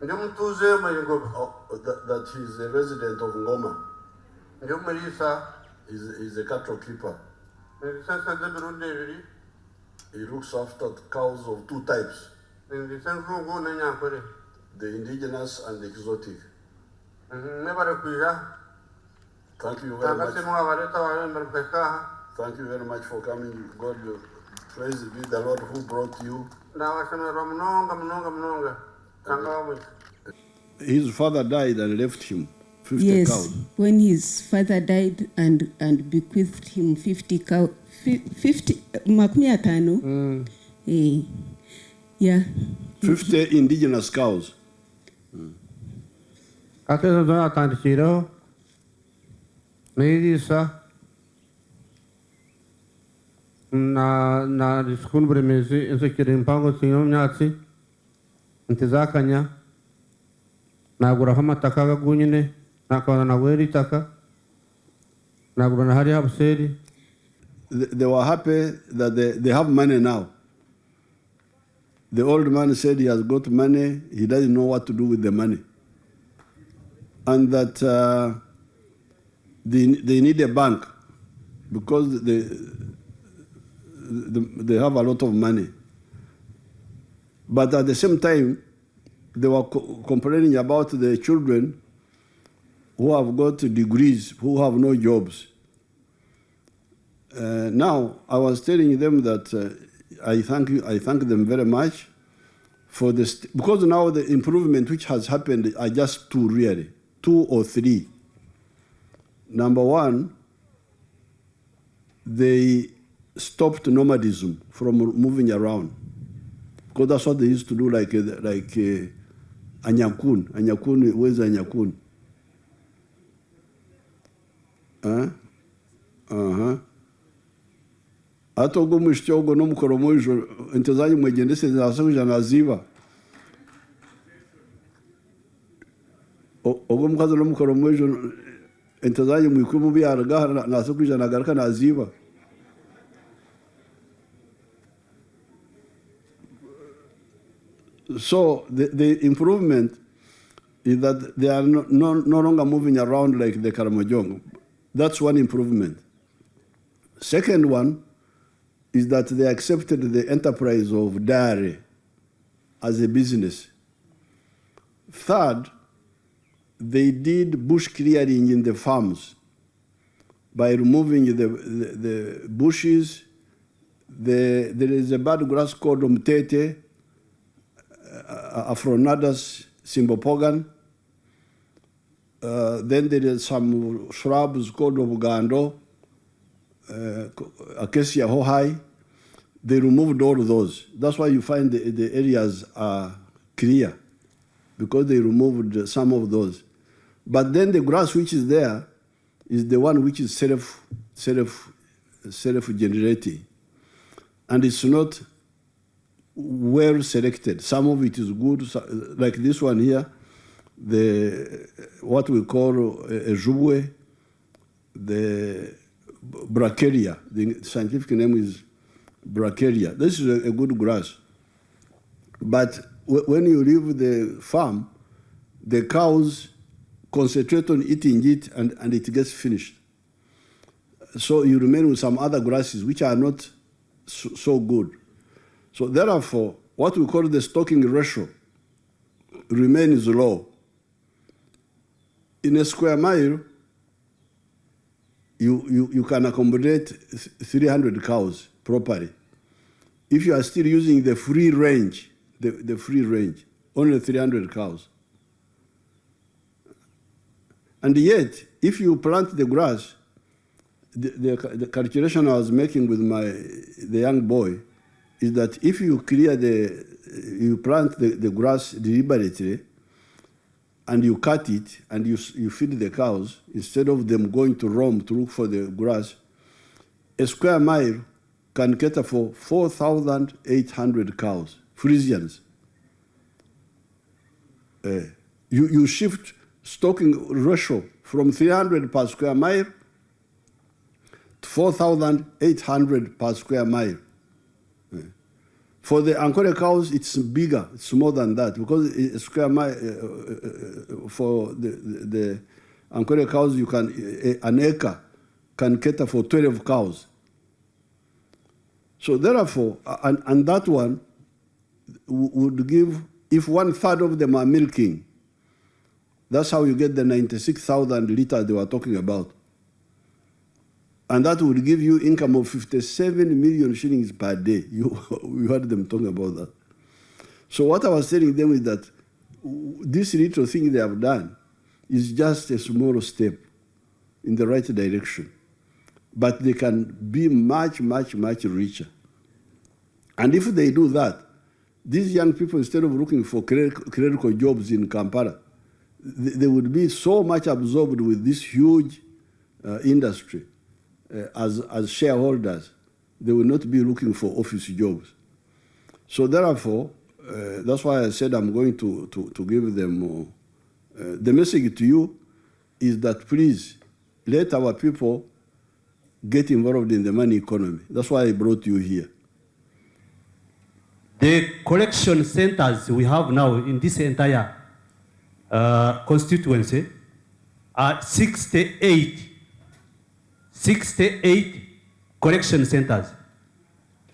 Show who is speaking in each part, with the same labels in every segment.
Speaker 1: That he's a resident of Ngoma. He's a cattle keeper. He looks after cows of two types, the indigenous and the exotic. Thank you very much. Thank you very much for coming. God praise be the Lord who brought you. His father died and left him 50 cows.
Speaker 2: Yes, when his father died and bequeathed him 50 cows, 50 yeah.
Speaker 1: 50 indigenous cows.
Speaker 3: na diskun bremezi ense kirimpango tinyo nyatsi ntizakanya na gurahama takaga gunyine na kawana na weri taka na gurana hari habseri.
Speaker 1: They were happy that they have money now. The old man said he has got money, he doesn't know what to do with the money. And that they need a bank because they have a lot of money. But at the same time, they were complaining about the children who have got degrees, who have no jobs. Now, I was telling them that I thank them very much for this, because now the improvement which has happened are just two really, 2 or 3. Number one, they stopped nomadism from moving around, because that's what they used to do, like Anyakun. Anyakun, where's Anyakun? Ato go mshchogo no mkoromojo entezanyi mwegendese zasakuja naziba ogo mkazo no mkoromojo entezanyi mwikumu byarga nasakuja nagaraka naziba. So the improvement is that they are no longer moving around like the Karamojong. That's one improvement. Second one is that they accepted the enterprise of dairy as a business. Third, they did bush clearing in the farms by removing the bushes. There is a bad grass called Mtete, Afronadas Simbopogan. Then there is some shrubs called Obugando, Acacia Hohai. They removed all of those. That's why you find the areas are clear, because they removed some of those. But then the grass which is there is the one which is self-generating. And it's not well selected. Some of it is good, like this one here, what we call a jubwe, the Bracharia. The scientific name is Bracharia. This is a good grass. But when you leave the farm, the cows concentrate on eating it and it gets finished. So you remain with some other grasses which are not so good. So therefore, what we call the stocking ratio remains low. In a square mile, you can accommodate 300 cows properly. If you are still using the free range, the free range, only 300 cows. And yet, if you plant the grass, the calculation I was making with the young boy is that if you you plant the grass deliberately, and you cut it, and you feed the cows, instead of them going to roam to look for the grass, a square mile can cater for 4,800 cows, Frisians. You shift stocking ratio from 300 per square mile to 4,800 per square mile. For the Ankole cows, it's bigger. It's more than that because a square mile for the Ankole cows, you can an acre can cater for 12 cows. So therefore, and that one would give, if 1/3 of them are milking, that's how you get the 96,000 liters they were talking about. And that would give you income of 57 million shillings per day. You heard them talking about that. So what I was telling them is that this little thing they have done is just a small step in the right direction. But they can be much, much, much richer. And if they do that, these young people, instead of looking for clerical jobs in Kampala, they would be so much absorbed with this huge industry as shareholders, they will not be looking for office jobs. So therefore, that's why I said I'm going to give them the message to you is that please let our people get involved in the money economy. That's why I brought you here.
Speaker 4: The collection centers we have now in this entire constituency are 68 collection centers.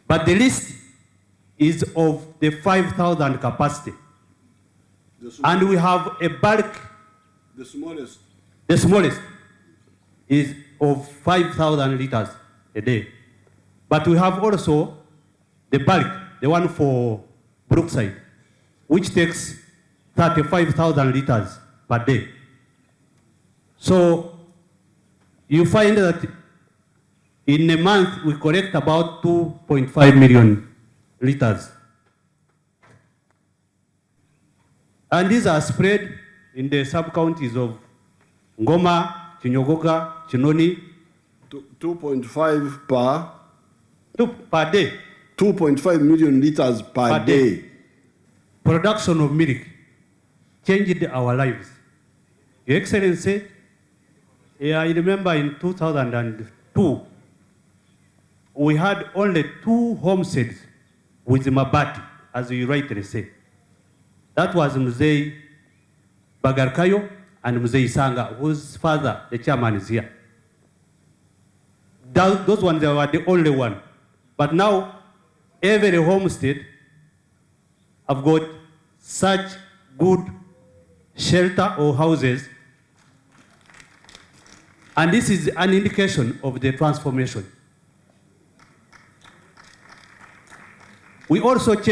Speaker 4: But the list is of the 5,000 capacity. And we have a bulk.
Speaker 1: The smallest.
Speaker 4: The smallest is of 5,000 liters a day. But we have also the bulk, the one for Brookside, which takes 35,000 liters per day. So you find that in a month we collect about 2.5 million liters. And these are spread in the sub-counties of Ngoma, Chinyogoga, Chinoni.
Speaker 1: 2.5
Speaker 4: per day.
Speaker 1: 2.5 million liters per day.
Speaker 4: Production of milk changed our lives. Your Excellency, I remember in 2002, we had only 2 homesteads with Mabati, as you rightly say. That was Mzee Bagarkayo and Mzee Isanga, whose father, the chairman, is here. Those ones were the only one. But now, every homestead have got such good shelter or houses. And this is an indication of the transformation. We also change